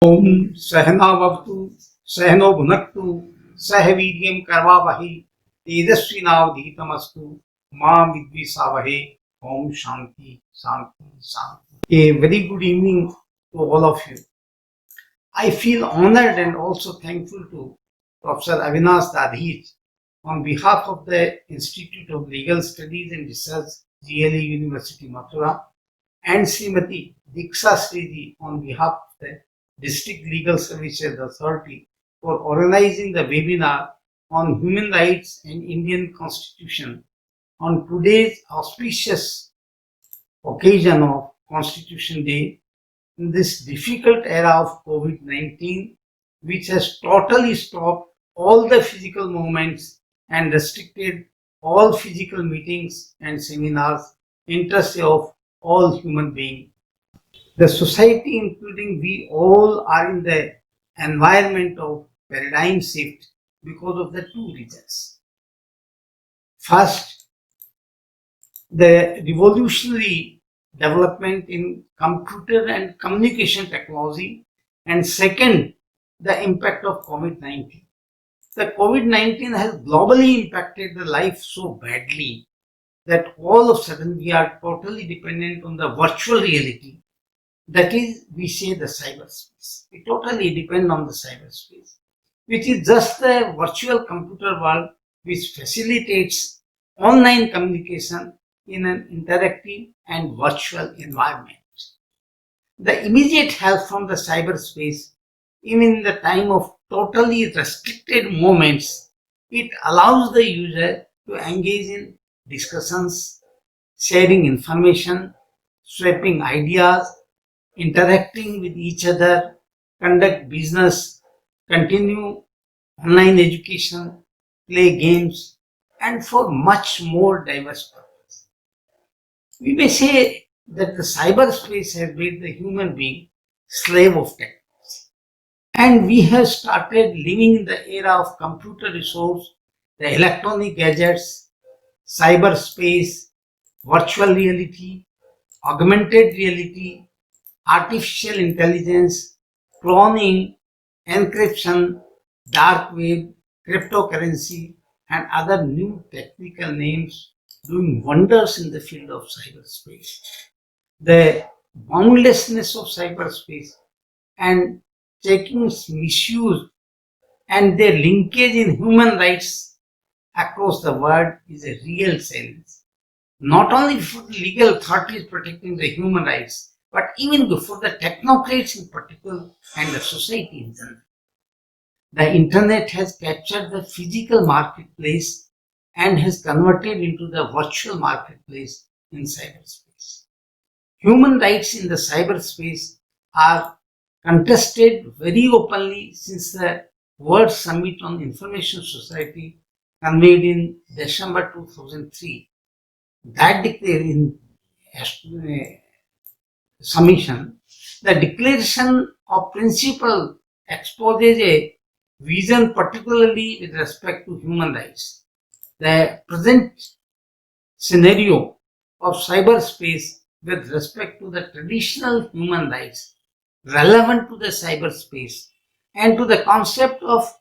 ओम सहनावतु सहनो भुनक्तु सह वीर्यं करवावहै तेजस्विनावधीतमस्तु मां विद्विषावहै. Om Shanti Shanti Shanti. A very good evening to all of you. I feel honored and also thankful to Professor Avinash Dadhij on behalf of the Institute of Legal Studies and Research, GLE University Mathura, and Srimati Diksha Sriji on behalf of the District Legal Services Authority for organizing the webinar on human rights and Indian Constitution on today's auspicious occasion of Constitution Day in this difficult era of COVID-19, which has totally stopped all the physical movements and restricted all physical meetings and seminars, interest of all human beings. The society, including we all, are in the environment of paradigm shift because of the two reasons. First, the revolutionary development in computer and communication technology, and second, the impact of COVID-19. The COVID-19 has globally impacted the life so badly that all of a sudden we are totally dependent on the virtual reality. That is, we say the cyberspace. We totally depend on the cyberspace, which is just the virtual computer world which facilitates online communication in an interactive and virtual environment. The immediate help from the cyberspace, even in the time of totally restricted moments, it allows the user to engage in discussions, sharing information, swapping ideas, interacting with each other, conduct business, continue online education, play games, and for much more diverse purposes. We may say that the cyberspace has made the human being slave of technology. And we have started living in the era of computer resource, the electronic gadgets, cyberspace, virtual reality, augmented reality, artificial intelligence, cloning, encryption, dark web, cryptocurrency, and other new technical names doing wonders in the field of cyberspace. The boundlessness of cyberspace and taking misuse and their linkage in human rights across the world is a real challenge. Not only for the legal authorities protecting the human rights, but even for the technocrats in particular and the society in general. The internet has captured the physical marketplace and has converted into the virtual marketplace in cyberspace. Human rights in the cyberspace are contested very openly since the World Summit on Information Society convened in December 2003. That in submission, the Declaration of Principle exposes a vision particularly with respect to human rights. The present scenario of cyberspace with respect to the traditional human rights relevant to the cyberspace and to the concept of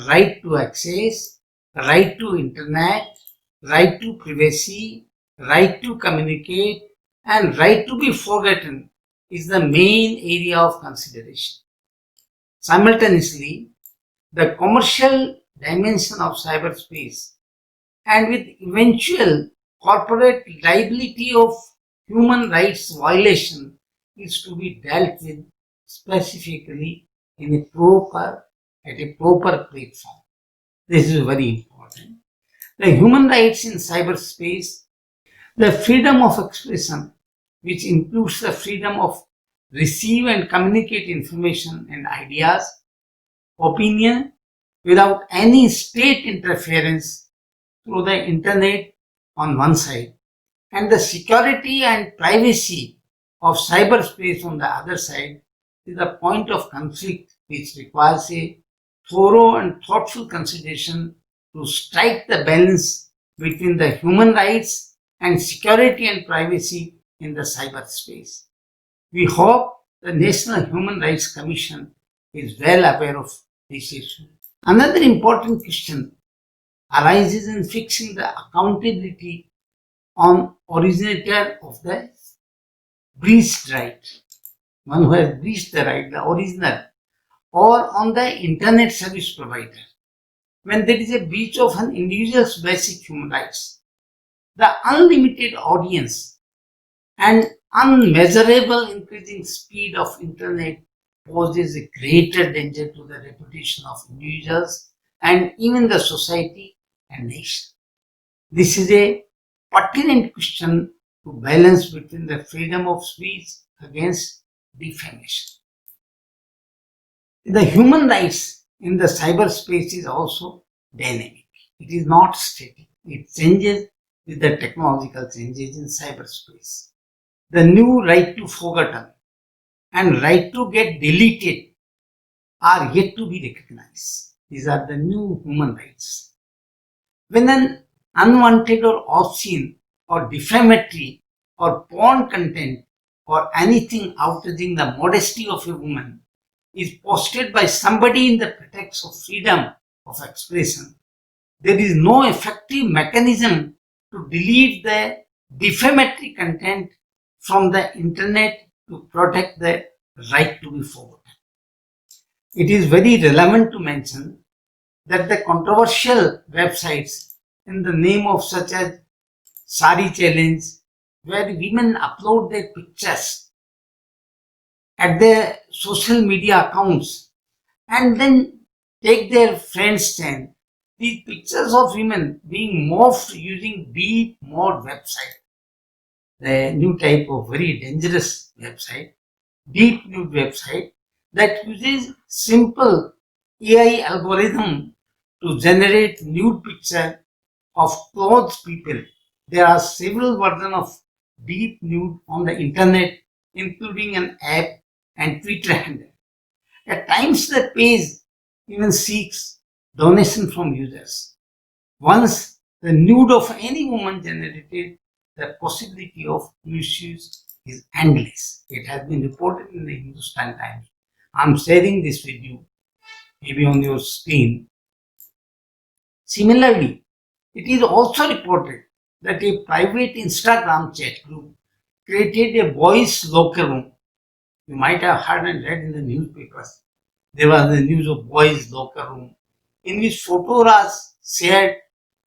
right to access, right to internet, right to privacy, right to communicate, and right to be forgotten is the main area of consideration. Simultaneously, the commercial dimension of cyberspace and with eventual corporate liability of human rights violation is to be dealt with specifically in a proper platform. This is very important. The human rights in cyberspace, the freedom of expression, which includes the freedom of receive and communicate information and ideas, opinion without any state interference through the internet on one side, and the security and privacy of cyberspace on the other side is a point of conflict which requires a thorough and thoughtful consideration to strike the balance between the human rights and security and privacy in the cyberspace. We hope the National Human Rights Commission is well aware of this issue. Another important question arises in fixing the accountability on originator of the breached right, one who has breached the right, the original, or on the internet service provider. When there is a breach of an individual's basic human rights, the unlimited audience and unmeasurable increasing speed of internet poses a greater danger to the reputation of individuals and even the society and nation. This is a pertinent question to balance between the freedom of speech against defamation. The human rights in the cyberspace is also dynamic. It is not static. It changes with the technological changes in cyberspace. The new right to forgotten and right to get deleted are yet to be recognized. These are the new human rights. When an unwanted or obscene or defamatory or porn content or anything outraging the modesty of a woman is posted by somebody in the pretext of freedom of expression, there is no effective mechanism to delete the defamatory content from the internet to protect the right to be forgotten. It is very relevant to mention that the controversial websites in the name of such as Sari Challenge, where women upload their pictures at their social media accounts and then take their friends' stand. These pictures of women being morphed using deep mode website, the new type of very dangerous website, deep nude website that uses simple AI algorithm to generate nude picture of clothed people. There are several versions of deep nude on the internet, including an app and Twitter handle. At times, the page even seeks donation from users. Once the nude of any woman generated, the possibility of misuse is endless. It has been reported in the Hindustan Times. I'm sharing this with you, maybe on your screen. Similarly, it is also reported that a private Instagram chat group created a boys' locker room. You might have heard and read in the newspapers. There was the news of boys' locker room in which photos are shared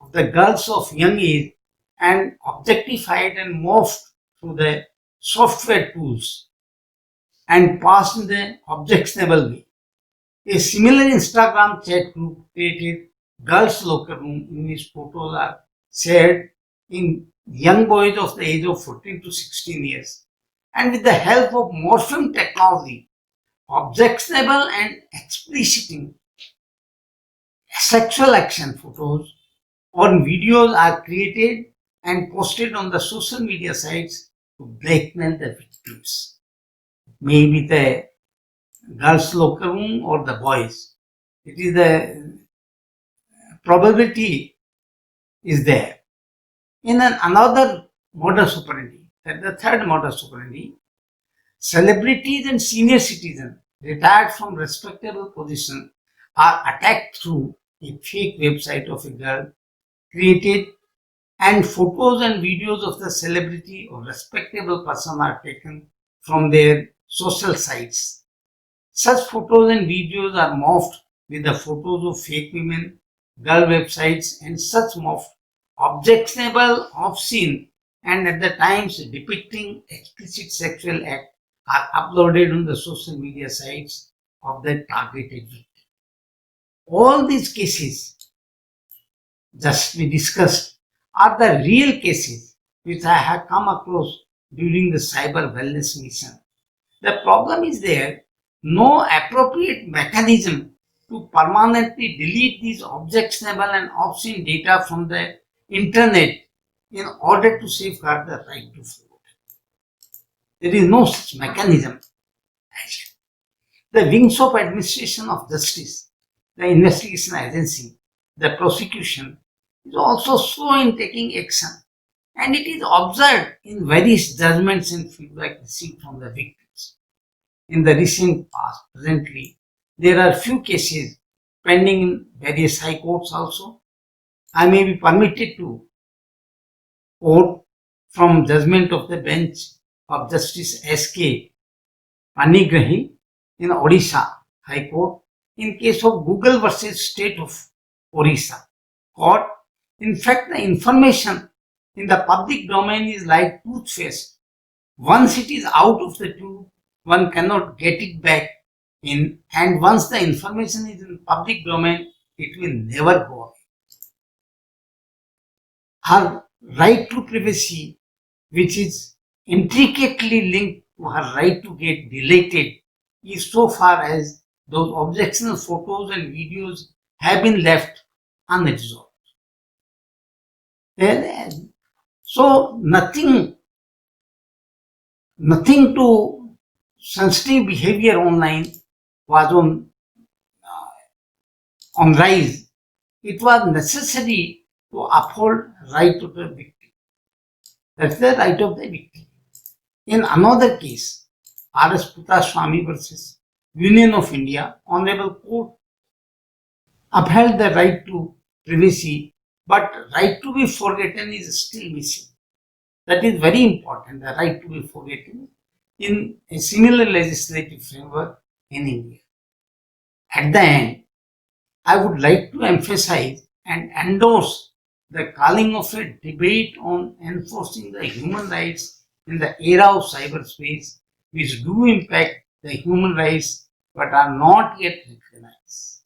of the girls of young age and objectified and morphed through the software tools and passed in the objectionable way. A similar Instagram chat group created girls' locker room in which photos are shared in young boys of the age of 14 to 16 years. And with the help of morphing technology, objectionable and explicit sexual action photos or videos are created and posted on the social media sites to blackmail the victims. Maybe the girls' locker room or the boys. It is the probability is there. In another modus operandi, that the third modus operandi, celebrities and senior citizens retired from respectable positions are attacked through a fake website of a girl created and photos and videos of the celebrity or respectable person are taken from their social sites. Such photos and videos are morphed with the photos of fake women, girl websites, and such morphed objectionable, obscene, and at the times depicting explicit sexual act are uploaded on the social media sites of the targeted victim. All these cases just we discussed are the real cases which I have come across during the cyber wellness mission. The problem is there no appropriate mechanism to permanently delete these objectionable and obscene data from the internet in order to safeguard the right to food. There is no such mechanism. The wings of administration of justice, the investigation agency, the prosecution is also slow in taking action, and it is observed in various judgments and feedback received from the victims. In the recent past, presently, there are few cases pending in various high courts also. I may be permitted to quote from judgment of the bench of Justice S.K. Panigrahi in Odisha High Court in case of Google versus State of Orissa. Court, in fact, the information in the public domain is like toothpaste. Once it is out of the tube, one cannot get it back in, and once the information is in public domain, it will never go away. Her right to privacy, which is intricately linked to her right to get deleted, is so far as those objectionable photos and videos have been left unresolved. So nothing to sensitive behavior online was on rise. It was necessary to uphold right of the victim. That's the right of the victim. In another case, R.S. Swami versus Union of India, Honorable Court upheld the right to privacy, but right to be forgotten is still missing. That is very important, the right to be forgotten in a similar legislative framework in India. At the end, I would like to emphasize and endorse the calling of a debate on enforcing the human rights in the era of cyberspace, which do impact the human rights but are not yet recognized.